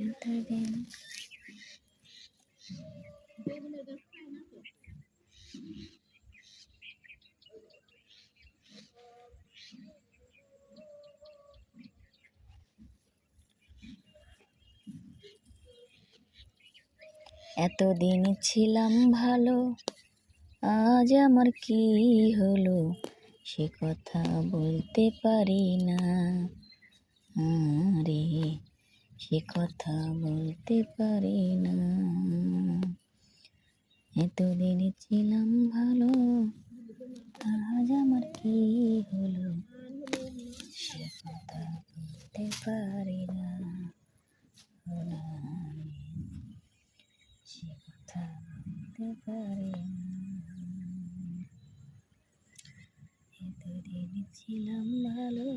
এতদিন এতদিন ছিলাম ভালো, আজ আমার কি হলো সে কথা বলতে পারি না রে, সে কথা বলতে পারি না। এতদিন ছিলাম ভালো, আজ আমার কি হলো সে কথা বলতে পারি না, সে কথা বলতে পারি না। এতদিন ছিলাম ভালো,